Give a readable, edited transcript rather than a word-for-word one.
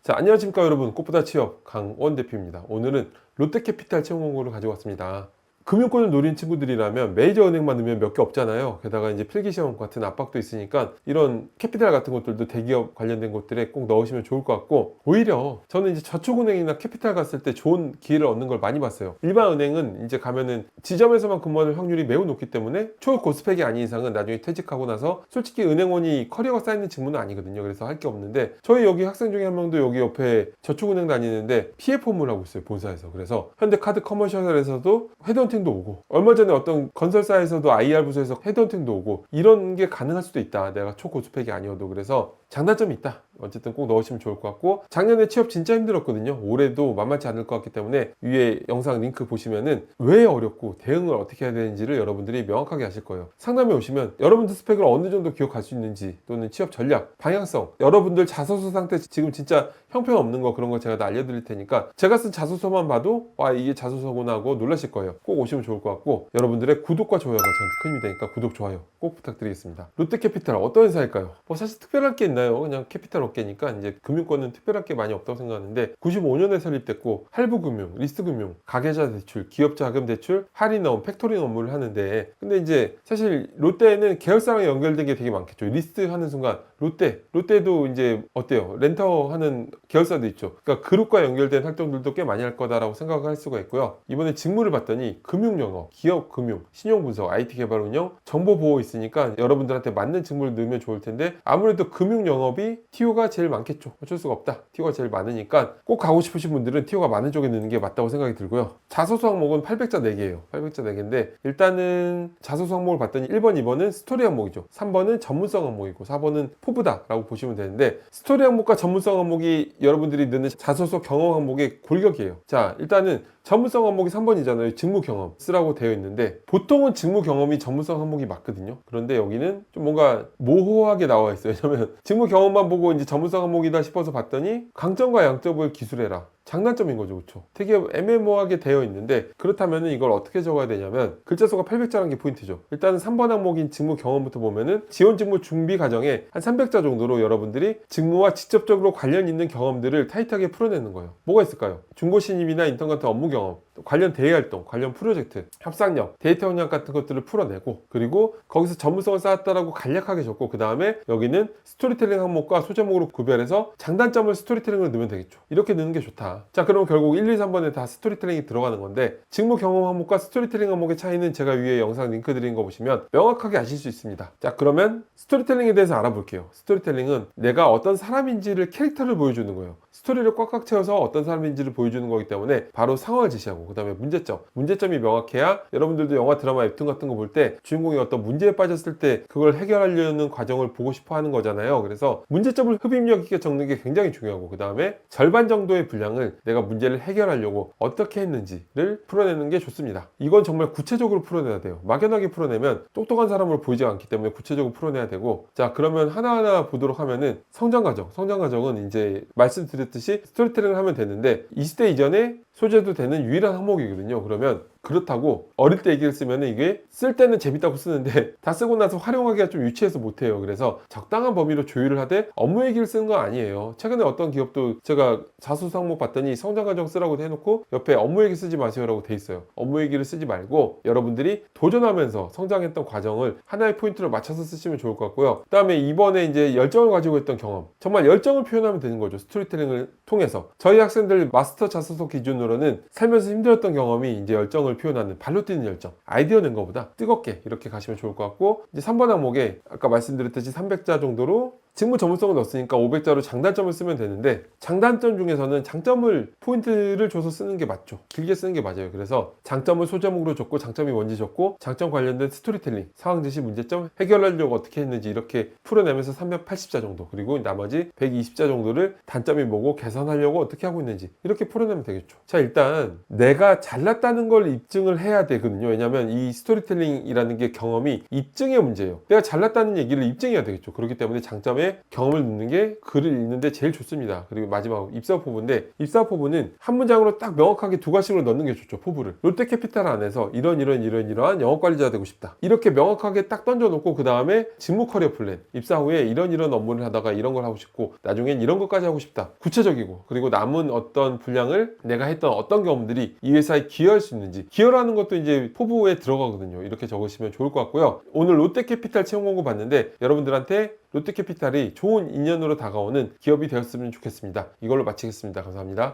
자, 안녕하십니까 여러분. 꽃보다 취업 강원 대표입니다. 오늘은 롯데캐피탈 채용 공고를 가지고 왔습니다. 금융권을 노린 친구들이라면 메이저 은행만 넣으면 몇 개 없잖아요. 게다가 이제 필기시험 같은 압박도 있으니까 이런 캐피탈 같은 것들도 대기업 관련된 곳들에 꼭 넣으시면 좋을 것 같고, 오히려 저는 이제 저축은행이나 캐피탈 갔을 때 좋은 기회를 얻는 걸 많이 봤어요. 일반 은행은 이제 가면은 지점에서만 근무하는 확률이 매우 높기 때문에 초고스펙이 아닌 이상은 나중에 퇴직하고 나서 솔직히 은행원이 커리어가 쌓이는 직무는 아니거든요. 그래서 할 게 없는데, 저희 여기 학생 중에 한 명도 여기 옆에 저축은행 다니는데 PF 업무를 하고 있어요, 본사에서. 그래서 현대카드 커머셜에서도 헤드헌팅도 오고, 얼마 전에 어떤 건설사에서도 IR 부서에서 헤드헌팅도 오고, 이런 게 가능할 수도 있다, 내가 초고스펙이 아니어도. 그래서 장단점이 있다. 어쨌든 꼭 넣으시면 좋을 것 같고, 작년에 취업 진짜 힘들었거든요. 올해도 만만치 않을 것 같기 때문에 위에 영상 링크 보시면은 왜 어렵고 대응을 어떻게 해야 되는지를 여러분들이 명확하게 아실 거예요. 상담에 오시면 여러분들 스펙을 어느 정도 기억할 수 있는지, 또는 취업 전략, 방향성, 여러분들 자소서 상태 지금 진짜 형편없는 거, 그런 거 제가 다 알려드릴 테니까 제가 쓴 자소서만 봐도 와, 이게 자소서구나 하고 놀라실 거예요. 꼭 오시면 좋을 것 같고, 여러분들의 구독과 좋아요가 저한테 큰 힘이 되니까 구독, 좋아요 꼭 부탁드리겠습니다. 롯데캐피탈 어떤 회사일까요? 뭐 사실 특별할 게 있나요? 그냥 캐피탈 업계니까 이제 금융권은 특별할 게 많이 없다고 생각하는데, 95년에 설립됐고 할부금융, 리스금융, 가계자 대출, 기업자금 대출, 할인업, 팩토링 업무를 하는데, 근데 이제 사실 롯데는 계열사랑 연결된 게 되게 많겠죠. 리스트 하는 순간 롯데도 이제 어때요? 렌터 하는 계열사도 있죠. 그러니까 그룹과 연결된 활동들도 꽤 많이 할 거다라고 생각할 수가 있고요. 이번에 직무를 봤더니 금융영업, 기업금융, 신용분석, IT 개발 운영, 정보보호 있으니까 여러분들한테 맞는 직무를 넣으면 좋을 텐데, 아무래도 금융영업이 TO가 제일 많겠죠. 어쩔 수가 없다. TO가 제일 많으니까 꼭 가고 싶으신 분들은 TO가 많은 쪽에 넣는 게 맞다고 생각이 들고요. 자소서 항목은 800자 4개예요. 800자 4개인데, 일단은 자소서 항목을 봤더니 1번, 2번은 스토리 항목이죠. 3번은 전문성 항목이고 4번은 포부다라고 보시면 되는데, 스토리 항목과 전문성 항목이 여러분들이 넣는 자소서 경험 항목의 골격이에요. 자, 일단은 전문성 항목이 3번이잖아요. 직무 경험 쓰라고 되어 있는데, 보통은 직무 경험이 전문성 항목이 맞거든요. 그런데 여기는 좀 뭔가 모호하게 나와 있어요. 왜냐면 직무 경험만 보고 이제 전문성 항목이다 싶어서 봤더니 강점과 양점을 기술해라, 장단점인 거죠. 그렇죠? 되게 애매모호하게 되어 있는데, 그렇다면 이걸 어떻게 적어야 되냐면, 글자 수가 800자라는 게 포인트죠. 일단은 3번 항목인 직무 경험부터 보면은 지원 직무 준비 과정에 한 300자 정도로 여러분들이 직무와 직접적으로 관련 있는 경험들을 타이트하게 풀어내는 거예요. 뭐가 있을까요? 중고 신입이나 인턴 같은 업무 경험, 또 관련 대외 활동, 관련 프로젝트, 협상력, 데이터 협력 같은 것들을 풀어내고, 그리고 거기서 전문성을 쌓았다라고 간략하게 적고, 그 다음에 여기는 스토리텔링 항목과 소제목으로 구별해서 장단점을 스토리텔링으로 넣으면 되겠죠. 이렇게 넣는 게 좋다. 자, 그럼 결국 1, 2, 3번에 다 스토리텔링이 들어가는 건데, 직무 경험 항목과 스토리텔링 항목의 차이는 제가 위에 영상 링크 드린 거 보시면 명확하게 아실 수 있습니다. 자, 그러면 스토리텔링에 대해서 알아볼게요. 스토리텔링은 내가 어떤 사람인지를, 캐릭터를 보여주는 거예요. 스토리를 꽉꽉 채워서 어떤 사람인지를 보여주는 거기 때문에 바로 상황을 제시하고, 그 다음에 문제점이 명확해야 여러분들도 영화, 드라마, 웹툰 같은 거 볼 때 주인공이 어떤 문제에 빠졌을 때 그걸 해결하려는 과정을 보고 싶어 하는 거잖아요. 그래서 문제점을 흡입력 있게 적는 게 굉장히 중요하고, 그 다음에 절반 정도의 분량을 내가 문제를 해결하려고 어떻게 했는지를 풀어내는 게 좋습니다. 이건 정말 구체적으로 풀어내야 돼요. 막연하게 풀어내면 똑똑한 사람으로 보이지 않기 때문에 구체적으로 풀어내야 되고, 자, 그러면 하나하나 보도록 하면은 성장 과정은 이제 말씀드렸듯이 스토리텔링을 하면 되는데, 20대 이전에 소재도 되는 유일한 항목이거든요. 그러면 그렇다고 어릴 때 얘기를 쓰면 이게 쓸 때는 재밌다고 쓰는데 다 쓰고 나서 활용하기가 좀 유치해서 못해요. 그래서 적당한 범위로 조율을 하되 업무 얘기를 쓰는 건 아니에요. 최근에 어떤 기업도 제가 자소서 항목 봤더니 성장 과정 쓰라고 해놓고 옆에 업무 얘기 쓰지 마세요라고 돼 있어요. 업무 얘기를 쓰지 말고 여러분들이 도전하면서 성장했던 과정을 하나의 포인트로 맞춰서 쓰시면 좋을 것 같고요. 그 다음에 이번에 이제 열정을 가지고 했던 경험, 정말 열정을 표현하면 되는 거죠. 스토리텔링을 통해서. 저희 학생들 마스터 자소서 기준으로는 살면서 힘들었던 경험이 이제 열정을 표현하는, 발로 뛰는 열정, 아이디어 낸 것보다 뜨겁게, 이렇게 가시면 좋을 것 같고, 이제 3번 항목에 아까 말씀드렸듯이 300자 정도로 직무 전문성을 넣었으니까 500자로 장단점을 쓰면 되는데, 장단점 중에서는 장점을 포인트를 줘서 쓰는 게 맞죠. 길게 쓰는 게 맞아요. 그래서 장점을 소제목으로 적고, 장점이 뭔지 적고, 장점 관련된 스토리텔링, 상황 제시, 문제점, 해결하려고 어떻게 했는지 이렇게 풀어내면서 380자 정도, 그리고 나머지 120자 정도를 단점이 뭐고 개선하려고 어떻게 하고 있는지 이렇게 풀어내면 되겠죠. 자, 일단 내가 잘났다는 걸 입증을 해야 되거든요. 왜냐하면 이 스토리텔링이라는 게 경험이 입증의 문제예요. 내가 잘났다는 얘기를 입증해야 되겠죠. 그렇기 때문에 장점에 다음에 경험을 넣는 게 글을 읽는데 제일 좋습니다. 그리고 마지막 입사 포부인데, 입사 포부는 한 문장으로 딱 명확하게 두 가지로 넣는 게 좋죠. 포부를. 롯데캐피탈 안에서 이러한 영업 관리자가 되고 싶다, 이렇게 명확하게 딱 던져놓고, 그 다음에 직무 커리어 플랜, 입사 후에 이런 업무를 하다가 이런 걸 하고 싶고 나중엔 이런 것까지 하고 싶다, 구체적이고, 그리고 남은 어떤 분량을 내가 했던 어떤 경험들이 이 회사에 기여할 수 있는지, 기여라는 것도 이제 포부에 들어가거든요. 이렇게 적으시면 좋을 것 같고요. 오늘 롯데캐피탈 채용 공고 봤는데 여러분들한테 롯데캐피탈이 좋은 인연으로 다가오는 기업이 되었으면 좋겠습니다. 이걸로 마치겠습니다. 감사합니다.